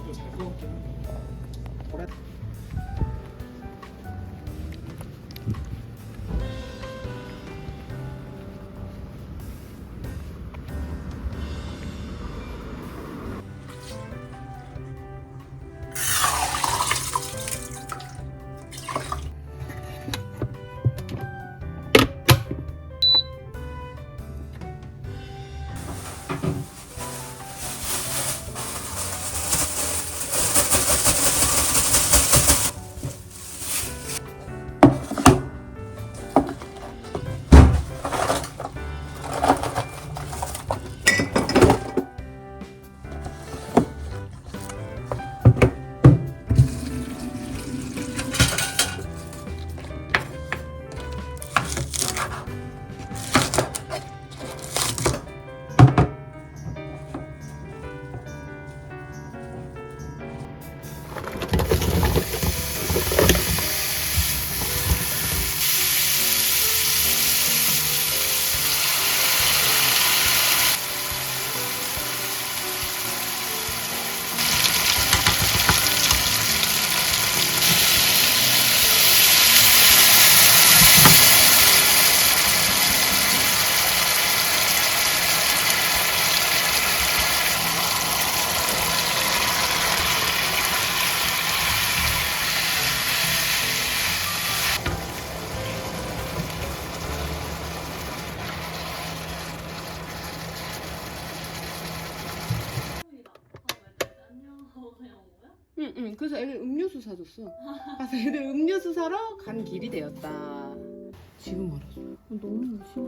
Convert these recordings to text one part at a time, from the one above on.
좀 잘 구웠긴 한데. 응. 그래서 애들 음료수 사줬어. 가서 애들 음료수 사러 간 길이 되었다. 지금 알았어. 너무 싫어.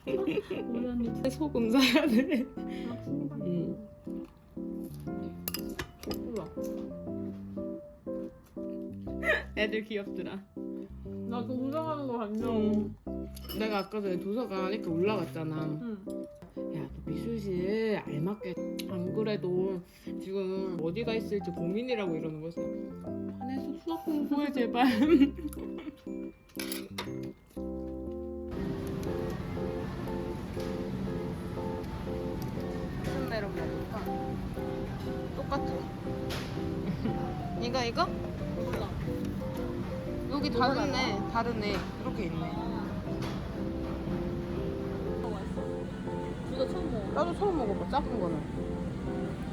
우리 언니 소금 사야 돼. 응. 예쁘다. 애들 귀엽더라. 나 동정하는 거 봤냐? 내가 아까 전에 도서관 이렇게 올라갔잖아. 응. 야, 너 미술실 알맞게 안 그래도 지금 어디가 있을지 고민이라고 이러는 거지. 반에서 수학 공부해 제발. 무슨 메로 먹을까? 똑같아. 이거? 몰라. 여기 다르네. 이렇게 있네. 둘 다 처음 먹어. 나도 처음 먹어봐, 작은 거는.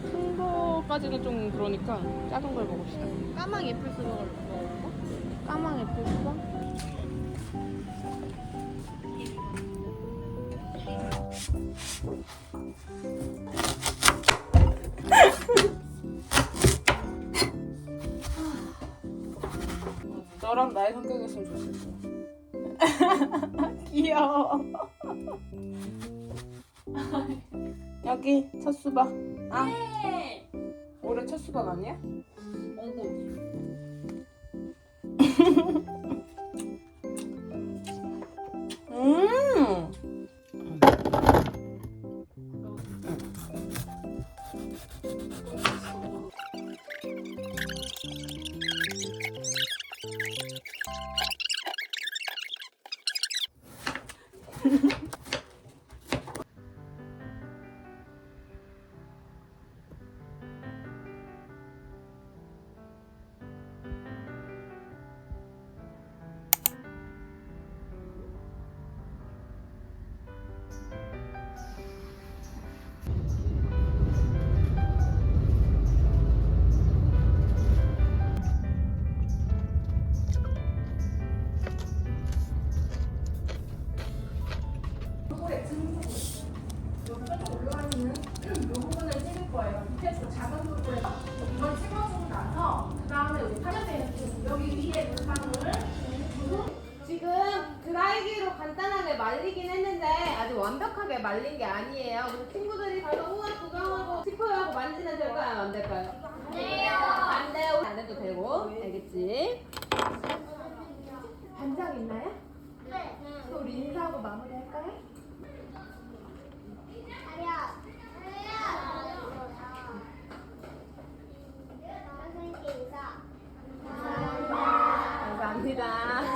큰 거까지는 좀 그러니까 작은 걸 먹읍시다. 까망 애플 수박을 먹어? 까망 애플 수박? 너랑 나의 성격이었으면 좋겠어. 귀여워. 여기 첫 수박. 아, 네. 올해 첫 수박 아니야? 어구. 음. 지금 드라이기로 간단하게 말리긴 했는데 아직 완벽하게 말린 게 아니에요. 그래서 친구들이 가서 우와 구경하고 싶어요 하고 만지면 될까요? 안 될까요? 안 돼요. 안 돼요. 안 해도 되고. 알겠지? 반장 있나요? 네. 그럼 우리 인사하고 마무리할까요? 감사합니다.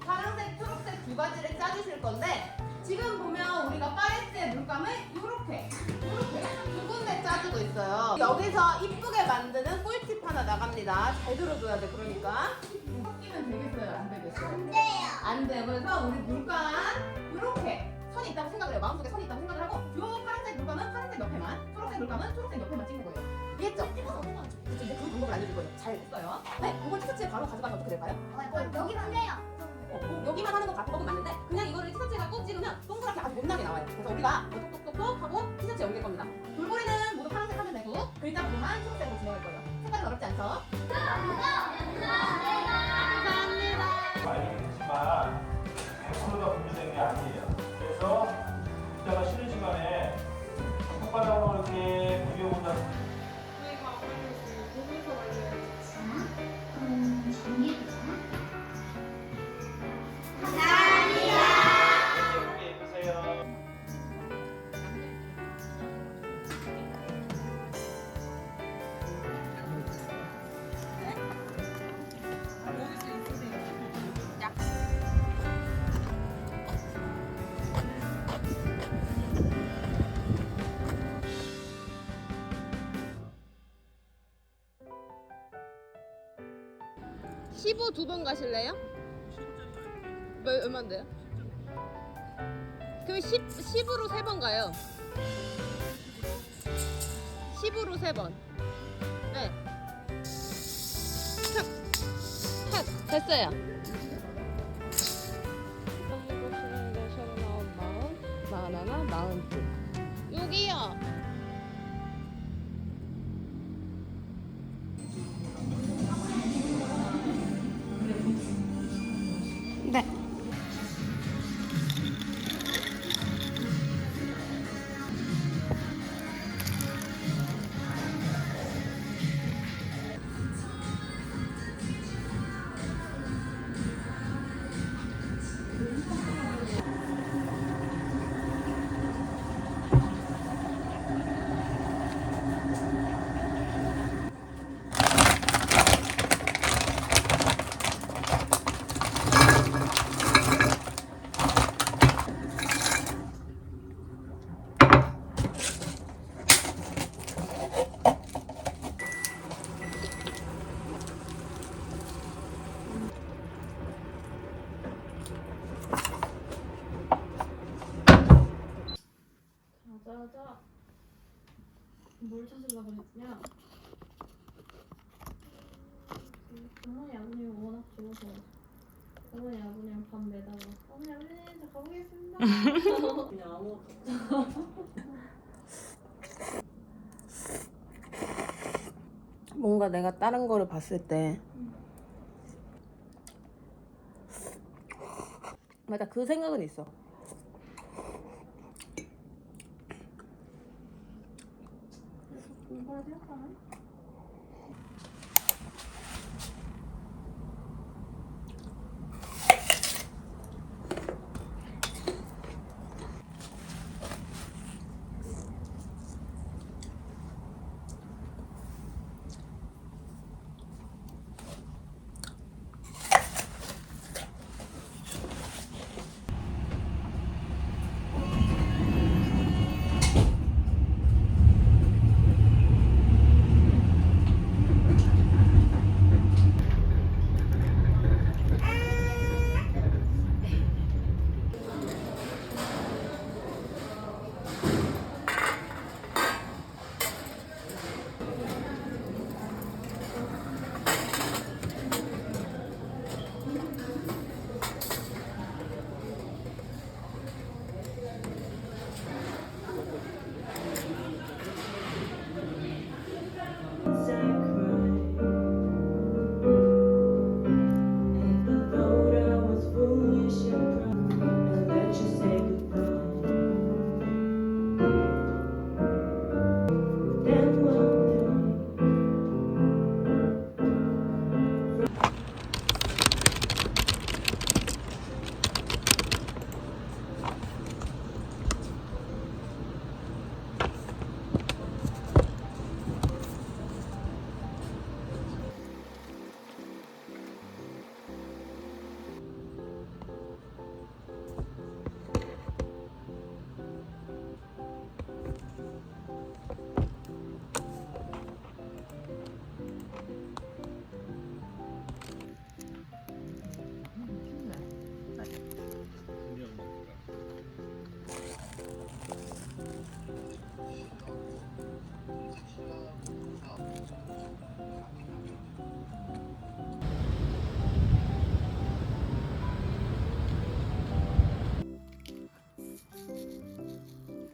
파란색, 초록색 두 가지를 짜주실 건데 지금 보면 우리가 파레트의 물감을 이렇게 두 군데 짜주고 있어요. 여기서 이쁘게 만드는 꿀팁 하나 나갑니다. 잘 들어줘야 돼. 그러니까 섞이면 되겠어요? 안 되겠어요? 안 돼요. 안 돼요. 그래서 우리 물감 이렇게 선이 있다고 생각을 해요. 마음속에 선이 있다고 생각을 하고 요 파란색 물감은 파란색 옆에만, 초록색 물감은 초록색 옆에만 찍는 거예요. 이해했죠? 그래서 이제 그 방법을 알려줄 거예요. 잘 했어요. 네, 이걸 티셔츠에 바로 가져가면 어떻게 될까요? 여기만 돼요. 여기만 하는 거 같은 맞는데 그냥 이거를 티셔츠에다 꼭 찍으면 동그랗게 아주 못나게 나와요. 그래서 우리가 톡톡톡톡 하고 티셔츠에 옮길 겁니다. 돌고래는 모두 파란색 하면 되고 글자 부분만 초록색으로 진행할 거예요. 색깔은 어렵지 않죠? 감사합니다. 알긴 했지만 100%가 분리된 게 아니에요. 그래서 이따가 쉬는 시간에 손바닥으로 이렇게 그려본다. 이렇게 해보세요. (15) 두 번 가실래요? 얼마인데요? 그럼 10으로 3번 가요. 10으로 3번. 네. 됐어요. 마흔, 마흔둘. 여기요. 네. 자자자. 뭘 찾으려고 그랬냐? 어머니 아버님이 워낙 좋아서 어머니 아버님 밥 매다가 어머니 아버님 저 가보겠습니다. 그냥 아무것도. 뭔가 내가 다른 거를 봤을 때 맞아, 그 생각은 있어. 공부를 생각하면?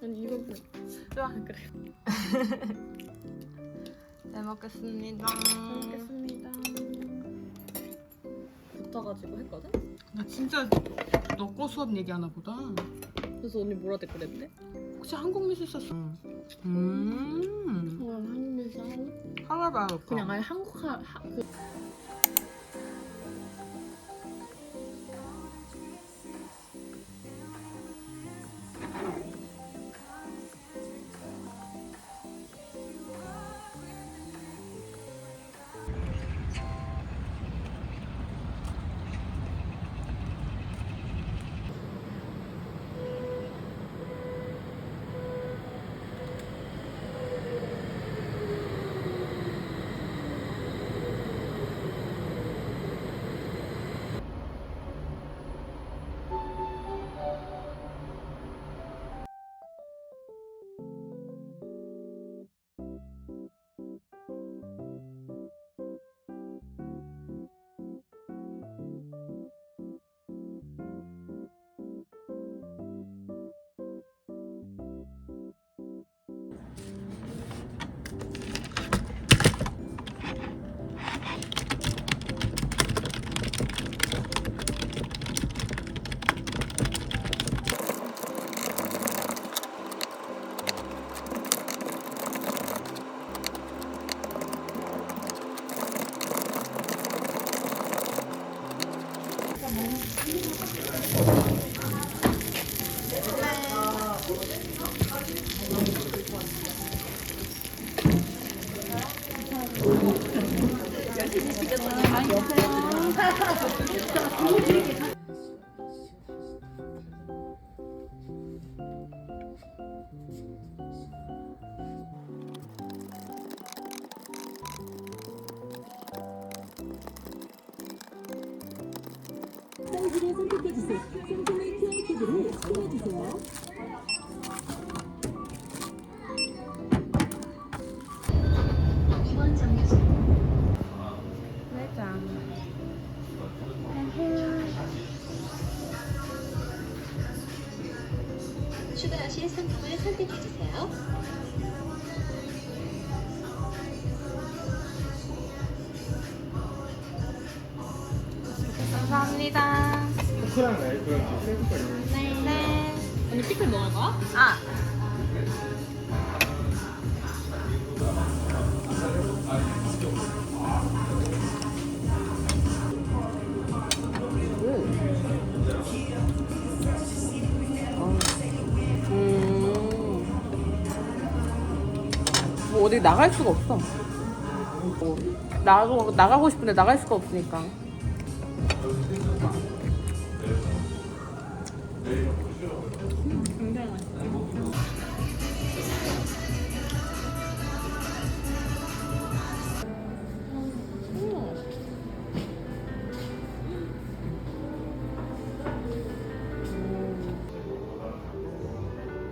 아니 이거 좋아 그래. 잘 먹겠습니다. 먹겠습니다. 붙어가지고 했거든? 나 진짜 너 거 수업 얘기하나 보다. 그래서 언니 뭐라 댓글했대? 혹시 한국 미술 썼어? 그냥 한국에서 하니? 하나봐. 그냥 아예 한국 그 사이즈를 선택해주세요. 생존의 QR코드를 스캔해주세요. 이번 정류소 회장. 추가하실 상품을 선택해주세요. 감사합니다. 포크랑 라이프랑 쉐이크까지. 네. 언니 피클 먹을 거야? 아. 뭐 어디 나갈 수가 없어. 뭐 나가고 싶은데 나갈 수가 없으니까. 굉장히 맛있어.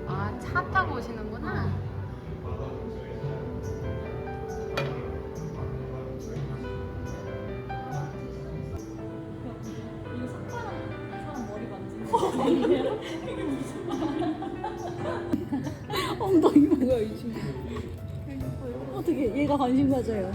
아, 차 타고 오시는구나. 이거 사람 머리 만지는 거 아니에요? 이게 무슨 엉덩이 뭐야 이 친구. 어떻게 얘가 관심 가져요?